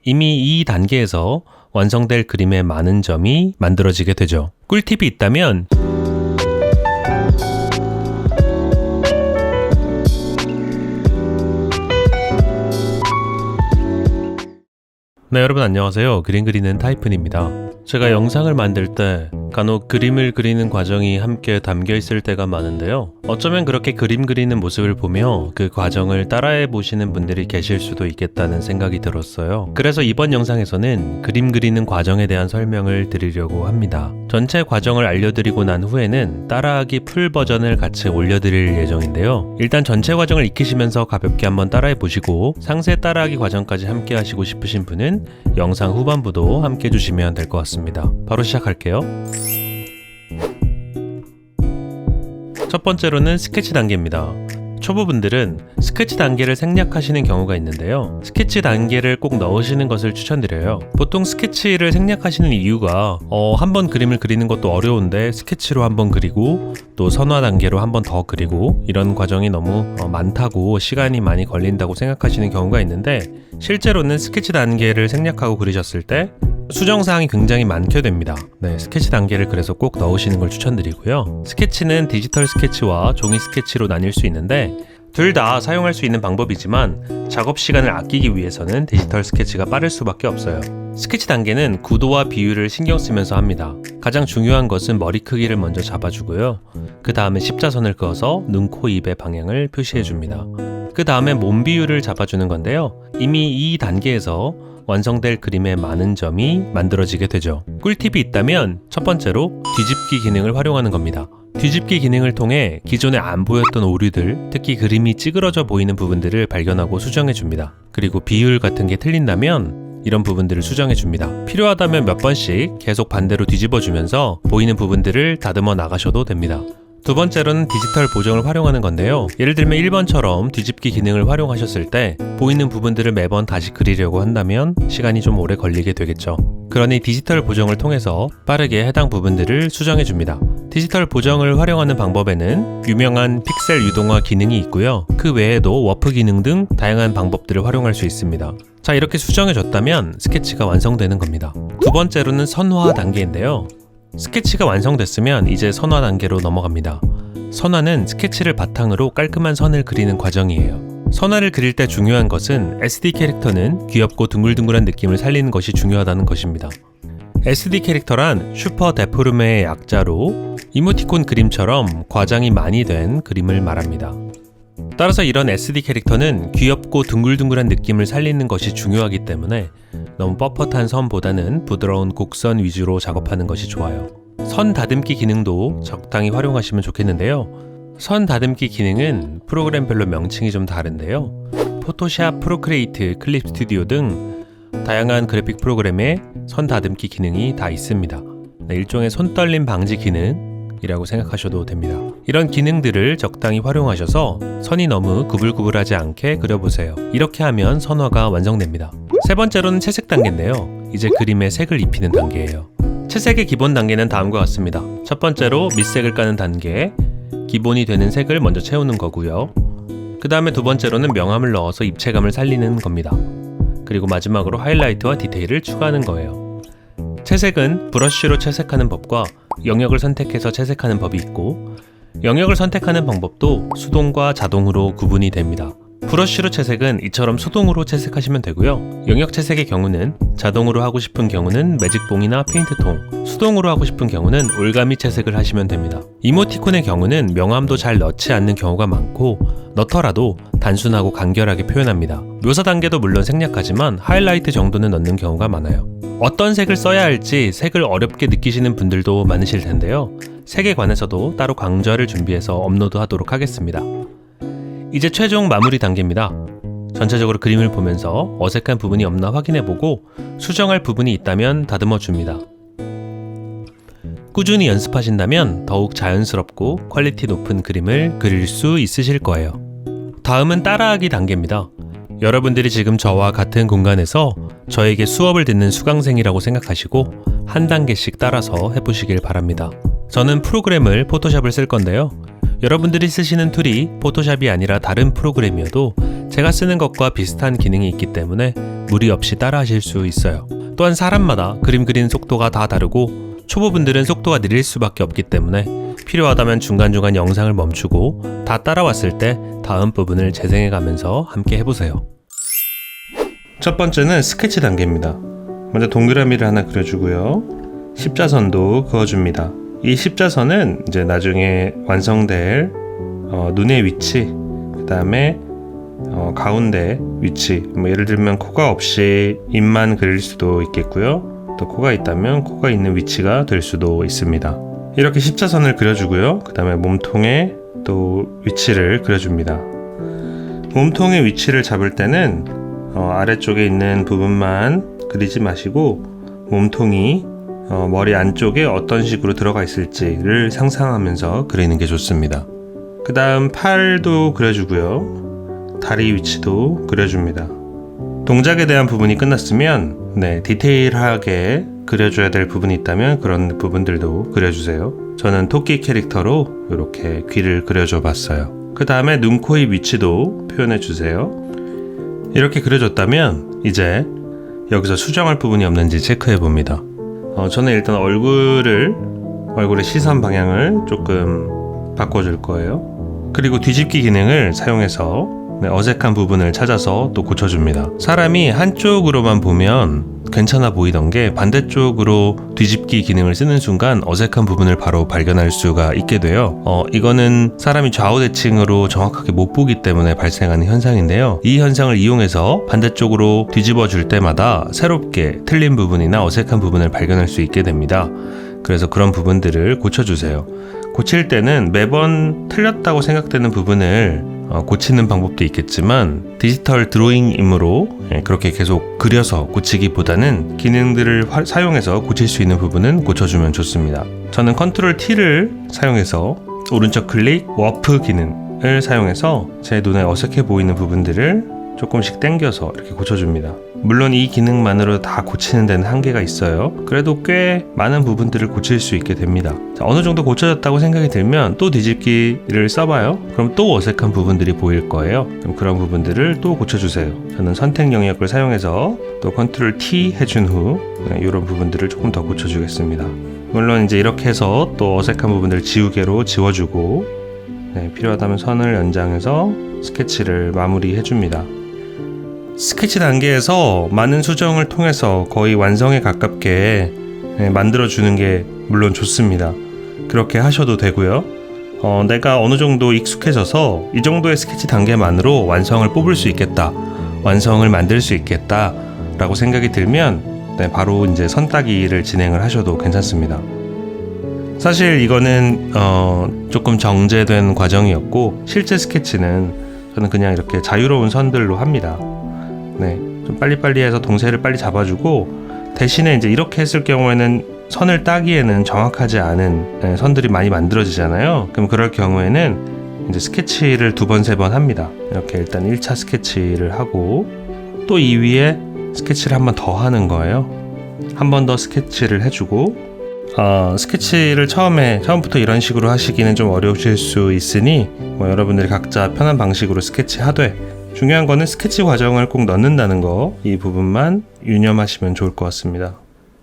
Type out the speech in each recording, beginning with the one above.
이미 이 단계에서 완성될 그림의 많은 점이 만들어지게 되죠. 꿀팁이 있다면 네, 여러분 안녕하세요. 그림 그리는 타이푼입니다. 제가 영상을 만들 때 간혹 그림을 그리는 과정이 함께 담겨 있을 때가 많은데요. 어쩌면 그렇게 그림 그리는 모습을 보며 그 과정을 따라해 보시는 분들이 계실 수도 있겠다는 생각이 들었어요. 그래서 이번 영상에서는 그림 그리는 과정에 대한 설명을 드리려고 합니다. 전체 과정을 알려드리고 난 후에는 따라하기 풀 버전을 같이 올려드릴 예정인데요. 일단 전체 과정을 익히시면서 가볍게 한번 따라해 보시고 상세 따라하기 과정까지 함께 하시고 싶으신 분은 영상 후반부도 함께 해주시면 될 것 같습니다. 바로 시작할게요. 첫 번째로는 스케치 단계입니다. 초보분들은 스케치 단계를 생략하시는 경우가 있는데요. 스케치 단계를 꼭 넣으시는 것을 추천드려요. 보통 스케치를 생략하시는 이유가 한번 그림을 그리는 것도 어려운데 스케치로 한번 그리고 또 선화 단계로 한번 더 그리고 이런 과정이 너무 많다고 시간이 많이 걸린다고 생각하시는 경우가 있는데 실제로는 스케치 단계를 생략하고 그리셨을 때 수정사항이 굉장히 많게 됩니다. 네, 스케치 단계를 그래서 꼭 넣으시는 걸 추천드리고요. 스케치는 디지털 스케치와 종이 스케치로 나뉠 수 있는데 둘 다 사용할 수 있는 방법이지만 작업 시간을 아끼기 위해서는 디지털 스케치가 빠를 수밖에 없어요. 스케치 단계는 구도와 비율을 신경 쓰면서 합니다. 가장 중요한 것은 머리 크기를 먼저 잡아주고요. 그 다음에 십자선을 그어서 눈, 코, 입의 방향을 표시해줍니다. 그 다음에 몸 비율을 잡아주는 건데요. 이미 이 단계에서 완성될 그림의 많은 점이 만들어지게 되죠. 꿀팁이 있다면 첫 번째로 뒤집기 기능을 활용하는 겁니다. 뒤집기 기능을 통해 기존에 안 보였던 오류들, 특히 그림이 찌그러져 보이는 부분들을 발견하고 수정해 줍니다. 그리고 비율 같은 게 틀린다면 이런 부분들을 수정해 줍니다. 필요하다면 몇 번씩 계속 반대로 뒤집어 주면서 보이는 부분들을 다듬어 나가셔도 됩니다. 두 번째로는 디지털 보정을 활용하는 건데요. 예를 들면 1번처럼 뒤집기 기능을 활용하셨을 때 보이는 부분들을 매번 다시 그리려고 한다면 시간이 좀 오래 걸리게 되겠죠. 그러니 디지털 보정을 통해서 빠르게 해당 부분들을 수정해 줍니다. 디지털 보정을 활용하는 방법에는 유명한 픽셀 유동화 기능이 있고요. 그 외에도 워프 기능 등 다양한 방법들을 활용할 수 있습니다. 자, 이렇게 수정해 줬다면 스케치가 완성되는 겁니다. 두 번째로는 선화 단계인데요. 스케치가 완성됐으면 이제 선화 단계로 넘어갑니다. 선화는 스케치를 바탕으로 깔끔한 선을 그리는 과정이에요. 선화를 그릴 때 중요한 것은 SD 캐릭터는 귀엽고 둥글둥글한 느낌을 살리는 것이 중요하다는 것입니다. SD 캐릭터란 슈퍼 데포르메의 약자로 이모티콘 그림처럼 과장이 많이 된 그림을 말합니다. 따라서 이런 SD 캐릭터는 귀엽고 둥글둥글한 느낌을 살리는 것이 중요하기 때문에 너무 뻣뻣한 선보다는 부드러운 곡선 위주로 작업하는 것이 좋아요. 선 다듬기 기능도 적당히 활용하시면 좋겠는데요. 선 다듬기 기능은 프로그램별로 명칭이 좀 다른데요. 포토샵, 프로크리에이트, 클립 스튜디오 등 다양한 그래픽 프로그램에 선 다듬기 기능이 다 있습니다. 일종의 손떨림 방지 기능이라고 생각하셔도 됩니다. 이런 기능들을 적당히 활용하셔서 선이 너무 구불구불하지 않게 그려보세요. 이렇게 하면 선화가 완성됩니다. 세 번째로는 채색 단계인데요. 이제 그림에 색을 입히는 단계예요. 채색의 기본 단계는 다음과 같습니다. 첫 번째로 밑색을 까는 단계, 기본이 되는 색을 먼저 채우는 거고요. 그 다음에 두 번째로는 명암을 넣어서 입체감을 살리는 겁니다. 그리고 마지막으로 하이라이트와 디테일을 추가하는 거예요. 채색은 브러쉬로 채색하는 법과 영역을 선택해서 채색하는 법이 있고 영역을 선택하는 방법도 수동과 자동으로 구분이 됩니다. 브러쉬로 채색은 이처럼 수동으로 채색하시면 되고요. 영역 채색의 경우는 자동으로 하고 싶은 경우는 매직봉이나 페인트통, 수동으로 하고 싶은 경우는 올가미 채색을 하시면 됩니다. 이모티콘의 경우는 명암도 잘 넣지 않는 경우가 많고 넣더라도 단순하고 간결하게 표현합니다. 묘사 단계도 물론 생략하지만 하이라이트 정도는 넣는 경우가 많아요. 어떤 색을 써야 할지 색을 어렵게 느끼시는 분들도 많으실 텐데요. 색에 관해서도 따로 강좌를 준비해서 업로드하도록 하겠습니다. 이제 최종 마무리 단계입니다. 전체적으로 그림을 보면서 어색한 부분이 없나 확인해보고 수정할 부분이 있다면 다듬어 줍니다. 꾸준히 연습하신다면 더욱 자연스럽고 퀄리티 높은 그림을 그릴 수 있으실 거예요. 다음은 따라하기 단계입니다. 여러분들이 지금 저와 같은 공간에서 저에게 수업을 듣는 수강생이라고 생각하시고 한 단계씩 따라서 해보시길 바랍니다. 저는 프로그램을 포토샵을 쓸 건데요. 여러분들이 쓰시는 툴이 포토샵이 아니라 다른 프로그램이어도 제가 쓰는 것과 비슷한 기능이 있기 때문에 무리 없이 따라 하실 수 있어요. 또한 사람마다 그림 그리는 속도가 다 다르고 초보분들은 속도가 느릴 수밖에 없기 때문에 필요하다면 중간중간 영상을 멈추고 다 따라왔을 때 다음 부분을 재생해 가면서 함께 해보세요. 첫 번째는 스케치 단계입니다. 먼저 동그라미를 하나 그려주고요. 십자선도 그어줍니다. 이 십자선은 이제 나중에 완성될 눈의 위치, 그 다음에 가운데 위치, 예를 들면 코가 없이 입만 그릴 수도 있겠고요. 또 코가 있다면 코가 있는 위치가 될 수도 있습니다. 이렇게 십자선을 그려주고요. 그 다음에 몸통의 또 위치를 그려줍니다. 몸통의 위치를 잡을 때는 아래쪽에 있는 부분만 그리지 마시고 몸통이 머리 안쪽에 어떤 식으로 들어가 있을지를 상상하면서 그리는 게 좋습니다. 그 다음 팔도 그려주고요. 다리 위치도 그려줍니다. 동작에 대한 부분이 끝났으면 디테일하게 그려줘야 될 부분이 있다면 그런 부분들도 그려주세요. 저는 토끼 캐릭터로 이렇게 귀를 그려줘 봤어요. 그 다음에 눈, 코, 입 위치도 표현해 주세요. 이렇게 그려줬다면 이제 여기서 수정할 부분이 없는지 체크해 봅니다. 저는 일단 얼굴의 시선 방향을 조금 바꿔줄 거예요. 그리고 뒤집기 기능을 사용해서 어색한 부분을 찾아서 또 고쳐줍니다. 사람이 한쪽으로만 보면 괜찮아 보이던 게 반대쪽으로 뒤집기 기능을 쓰는 순간 어색한 부분을 바로 발견할 수가 있게 돼요. 이거는 사람이 좌우대칭으로 정확하게 못 보기 때문에 발생하는 현상인데요. 이 현상을 이용해서 반대쪽으로 뒤집어 줄 때마다 새롭게 틀린 부분이나 어색한 부분을 발견할 수 있게 됩니다. 그래서 그런 부분들을 고쳐주세요. 고칠 때는 매번 틀렸다고 생각되는 부분을 고치는 방법도 있겠지만 디지털 드로잉이므로 그렇게 계속 그려서 고치기보다는 기능들을 사용해서 고칠 수 있는 부분은 고쳐주면 좋습니다. 저는 컨트롤 T를 사용해서 오른쪽 클릭 워프 기능을 사용해서 제 눈에 어색해 보이는 부분들을 조금씩 당겨서 이렇게 고쳐줍니다. 물론 이 기능만으로 다 고치는 데는 한계가 있어요. 그래도 꽤 많은 부분들을 고칠 수 있게 됩니다. 어느 정도 고쳐졌다고 생각이 들면 또 뒤집기를 써봐요. 그럼 또 어색한 부분들이 보일 거예요. 그럼 그런 부분들을 또 고쳐주세요. 저는 선택 영역을 사용해서 또 컨트롤 T 해준 후 이런 부분들을 조금 더 고쳐주겠습니다. 물론 이제 이렇게 해서 또 어색한 부분들을 지우개로 지워주고 필요하다면 선을 연장해서 스케치를 마무리해줍니다. 스케치 단계에서 많은 수정을 통해서 거의 완성에 가깝게 만들어주는 게 물론 좋습니다. 그렇게 하셔도 되고요. 내가 어느 정도 익숙해져서 이 정도의 스케치 단계만으로 완성을 뽑을 수 있겠다, 완성을 만들 수 있겠다 라고 생각이 들면 바로 이제 선 따기를 진행을 하셔도 괜찮습니다. 사실 이거는 조금 정제된 과정이었고 실제 스케치는 저는 그냥 이렇게 자유로운 선들로 합니다. 좀 빨리빨리 해서 동세를 빨리 잡아주고 대신에 이제 이렇게 했을 경우에는 선을 따기에는 정확하지 않은 선들이 많이 만들어지잖아요. 그럼 그럴 경우에는 이제 스케치를 2번, 3번 합니다. 이렇게 일단 1차 스케치를 하고 또 이 위에 스케치를 한 번 더 하는 거예요. 한 번 더 스케치를 해주고 스케치를 처음부터 이런 식으로 하시기는 좀 어려우실 수 있으니 여러분들이 각자 편한 방식으로 스케치하되 중요한 거는 스케치 과정을 꼭 넣는다는 거, 이 부분만 유념하시면 좋을 것 같습니다.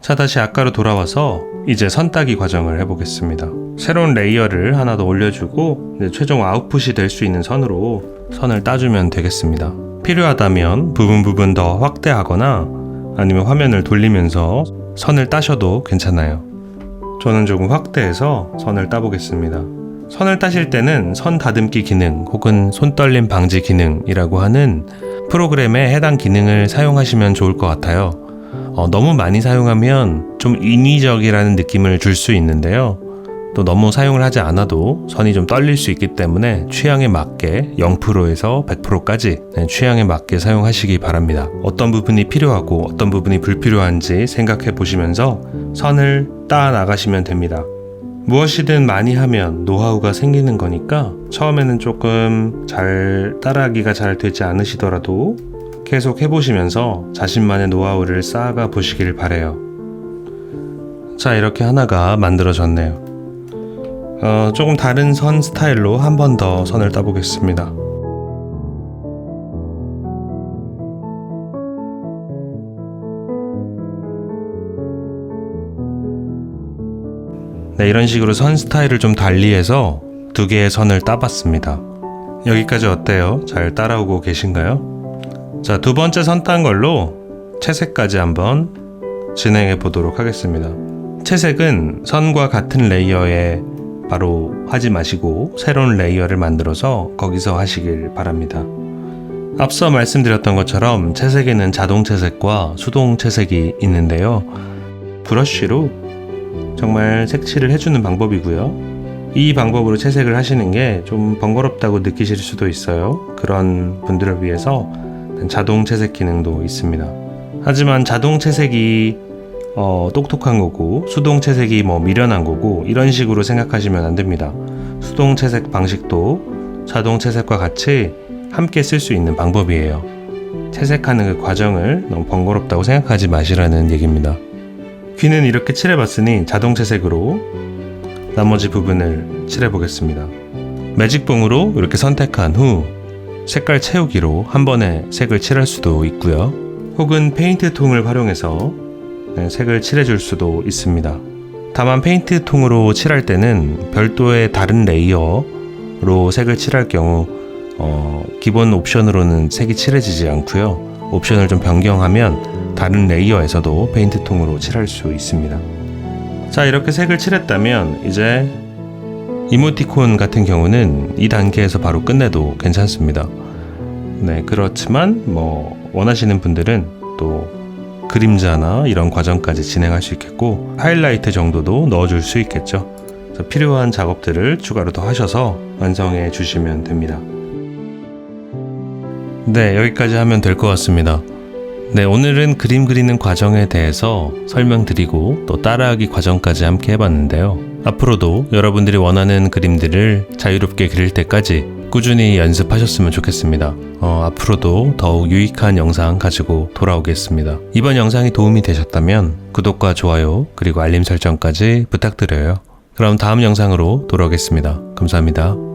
자, 다시 아까로 돌아와서 이제 선 따기 과정을 해보겠습니다. 새로운 레이어를 하나 더 올려주고 이제 최종 아웃풋이 될 수 있는 선으로 선을 따주면 되겠습니다. 필요하다면 부분 더 확대하거나 아니면 화면을 돌리면서 선을 따셔도 괜찮아요. 저는 조금 확대해서 선을 따보겠습니다. 선을 따실 때는 선 다듬기 기능 혹은 손떨림 방지 기능이라고 하는 프로그램의 해당 기능을 사용하시면 좋을 것 같아요. 너무 많이 사용하면 좀 인위적이라는 느낌을 줄 수 있는데요. 또 너무 사용을 하지 않아도 선이 좀 떨릴 수 있기 때문에 취향에 맞게 0%에서 100%까지 취향에 맞게 사용하시기 바랍니다. 어떤 부분이 필요하고 어떤 부분이 불필요한지 생각해 보시면서 선을 따 나가시면 됩니다. 무엇이든 많이 하면 노하우가 생기는 거니까 처음에는 조금 따라하기가 잘 되지 않으시더라도 계속 해보시면서 자신만의 노하우를 쌓아가 보시길 바래요. 자, 이렇게 하나가 만들어졌네요. 조금 다른 선 스타일로 한 번 더 선을 따보겠습니다. 네, 이런 식으로 선 스타일을 좀 달리해서 두 개의 선을 따봤습니다. 여기까지 어때요? 잘 따라오고 계신가요? 자, 두 번째 선 딴 걸로 채색까지 한번 진행해 보도록 하겠습니다. 채색은 선과 같은 레이어에 바로 하지 마시고 새로운 레이어를 만들어서 거기서 하시길 바랍니다. 앞서 말씀드렸던 것처럼 채색에는 자동 채색과 수동 채색이 있는데요. 브러쉬로 정말 색칠을 해주는 방법이고요. 이 방법으로 채색을 하시는 게 좀 번거롭다고 느끼실 수도 있어요. 그런 분들을 위해서 자동 채색 기능도 있습니다. 하지만 자동 채색이 똑똑한 거고 수동 채색이 미련한 거고 이런 식으로 생각하시면 안 됩니다. 수동 채색 방식도 자동 채색과 같이 함께 쓸 수 있는 방법이에요. 채색하는 그 과정을 너무 번거롭다고 생각하지 마시라는 얘기입니다. 귀는 이렇게 칠해봤으니 자동 채색으로 나머지 부분을 칠해보겠습니다. 매직봉으로 이렇게 선택한 후 색깔 채우기로 한 번에 색을 칠할 수도 있고요. 혹은 페인트 통을 활용해서 색을 칠해줄 수도 있습니다. 다만 페인트 통으로 칠할 때는 별도의 다른 레이어로 색을 칠할 경우 기본 옵션으로는 색이 칠해지지 않고요. 옵션을 좀 변경하면 다른 레이어에서도 페인트 통으로 칠할 수 있습니다. 자, 이렇게 색을 칠했다면 이제 이모티콘 같은 경우는 이 단계에서 바로 끝내도 괜찮습니다. 네, 그렇지만 원하시는 분들은 또 그림자나 이런 과정까지 진행할 수 있겠고 하이라이트 정도도 넣어줄 수 있겠죠. 그래서 필요한 작업들을 추가로 더 하셔서 완성해 주시면 됩니다. 네, 여기까지 하면 될 것 같습니다. 네, 오늘은 그림 그리는 과정에 대해서 설명드리고 또 따라하기 과정까지 함께 해봤는데요. 앞으로도 여러분들이 원하는 그림들을 자유롭게 그릴 때까지 꾸준히 연습하셨으면 좋겠습니다. 앞으로도 더욱 유익한 영상 가지고 돌아오겠습니다. 이번 영상이 도움이 되셨다면 구독과 좋아요 그리고 알림 설정까지 부탁드려요. 그럼 다음 영상으로 돌아오겠습니다. 감사합니다.